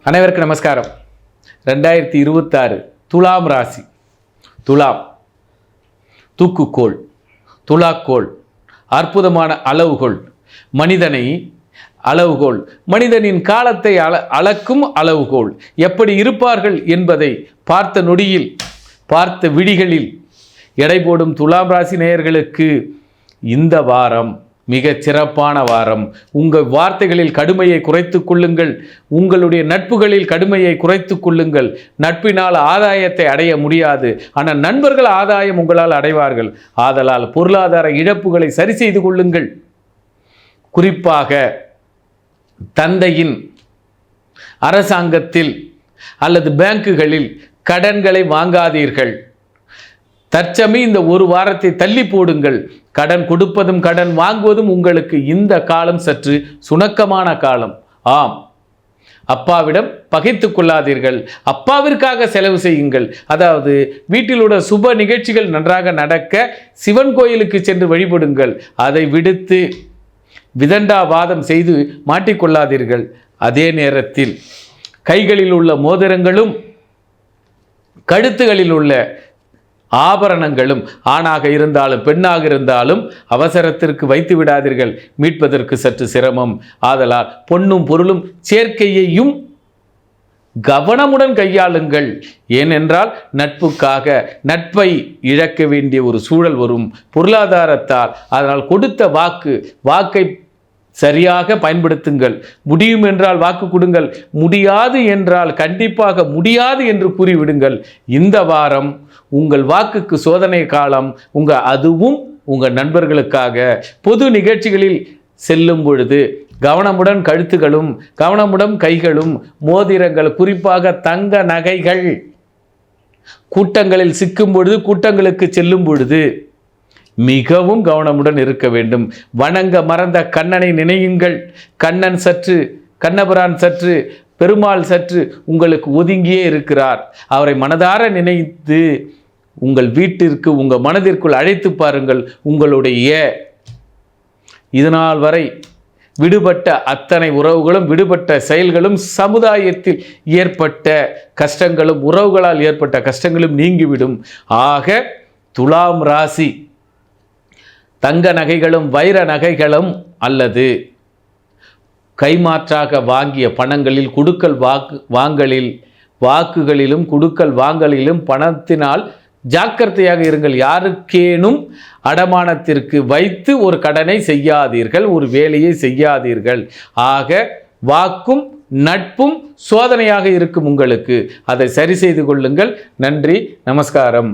அனைவருக்கும் நமஸ்காரம். 2026 துலாம் ராசி. துலாம் தூக்குக்கோள், துலாக்கோள், அற்புதமான அளவுகோள், மனிதனை அளவுகோள், மனிதனின் காலத்தை அளக்கும் அளவுகோள். எப்படி இருப்பார்கள் என்பதை பார்த்த நொடியில், பார்த்த விடிகளில் எடை போடும் துலாம் ராசி நேயர்களுக்கு இந்த வாரம் மிகச் சிறப்பான வாரம். உங்கள் வார்த்தைகளில் கடுமையை குறைத்து கொள்ளுங்கள். உங்களுடைய நட்புகளில் கடுமையை குறைத்து கொள்ளுங்கள். நட்பினால் ஆதாயத்தை அடைய முடியாது, ஆனால் நண்பர்கள் ஆதாயம் உங்களால் அடைவார்கள். ஆதலால் பொருளாதார இழப்புகளை சரி செய்து கொள்ளுங்கள். குறிப்பாக தந்தையின், அரசாங்கத்தில் அல்லது பேங்குகளில் கடன்களை வாங்காதீர்கள். தற்சமயம் இந்த ஒரு வாரத்தை தள்ளி போடுங்கள். கடன் கொடுப்பதும் கடன் வாங்குவதும் உங்களுக்கு இந்த காலம் சற்று சுணக்கமான காலம். ஆம், அப்பாவிடம் பகைத்து கொள்ளாதீர்கள். அப்பாவிற்காக செலவு செய்யுங்கள். அதாவது வீட்டிலுள்ள சுப நிகழ்ச்சிகள் நன்றாக நடக்க சிவன் கோயிலுக்கு சென்று வழிபடுங்கள். அதை விடுத்து விதண்டாவாதம் செய்து மாட்டிக்கொள்ளாதீர்கள். அதே நேரத்தில் கைகளில் உள்ள மோதிரங்களும் கழுத்துகளில் உள்ள ஆபரணங்களும் ஆணாக இருந்தாலும் பெண்ணாக இருந்தாலும் அவசரத்திற்கு வைத்து விடாதீர்கள். மீட்பதற்கு சற்று சிரமம். ஆதலால் பொன்னும் பொருளும் சேர்க்கையையும் கவனமுடன் கையாளுங்கள். ஏனென்றால் நட்புக்காக நட்பை இழக்க வேண்டிய ஒரு சூழல் வரும் பொருளாதாரத்தால். அதனால் கொடுத்த வாக்கை சரியாக பயன்படுத்துங்கள். முடியும் என்றால் வாக்கு கொடுங்கள், முடியாது என்றால் கண்டிப்பாக முடியாது என்று கூறிவிடுங்கள். இந்த வாரம் உங்கள் வாக்குக்கு சோதனை காலம். அதுவும் உங்கள் நண்பர்களுக்காக. பொது நிகழ்ச்சிகளில் செல்லும் பொழுது கவனமுடன் கழுத்துகளும் கவனமுடன் கைகளும், மோதிரங்கள், குறிப்பாக தங்க நகைகள், கூட்டங்களில் சிக்கும் பொழுது, கூட்டங்களுக்கு செல்லும் பொழுது மிகவும் கவனமுடன் இருக்க வேண்டும். வணங்க மறந்த கண்ணனை நினையுங்கள். கண்ணன் சற்று, கண்ணபிரான் சற்று, பெருமாள் சற்று உங்களுக்கு ஒதுங்கியே இருக்கிறார். அவரை மனதார நினைத்து உங்கள் வீட்டிற்கு, உங்கள் மனதிற்குள் அழைத்து பாருங்கள். உங்களுடைய இதுநாள் வரை விடுபட்ட அத்தனை உறவுகளும், விடுபட்ட செயல்களும், சமுதாயத்தில் ஏற்பட்ட கஷ்டங்களும், உறவுகளால் ஏற்பட்ட கஷ்டங்களும் நீங்கிவிடும். ஆக துலாம் ராசி தங்க நகைகளும் வைர நகைகளும் அல்லது கைமாற்றாக வாங்கிய பணங்களில் குடுக்கல் வாங்கலில், வாக்குகளிலும் குடுக்கல் வாங்கலிலும் பணத்தினால் ஜாக்கிரதையாக இருங்கள். யாருக்கேனும் அடமானத்திற்கு வைத்து ஒரு கடனை செய்யாதீர்கள், ஒரு வேலையை செய்யாதீர்கள். ஆக வாக்கும் நட்பும் சோதனையாக இருக்கும் உங்களுக்கு. அதை சரி செய்து கொள்ளுங்கள். நன்றி, நமஸ்காரம்.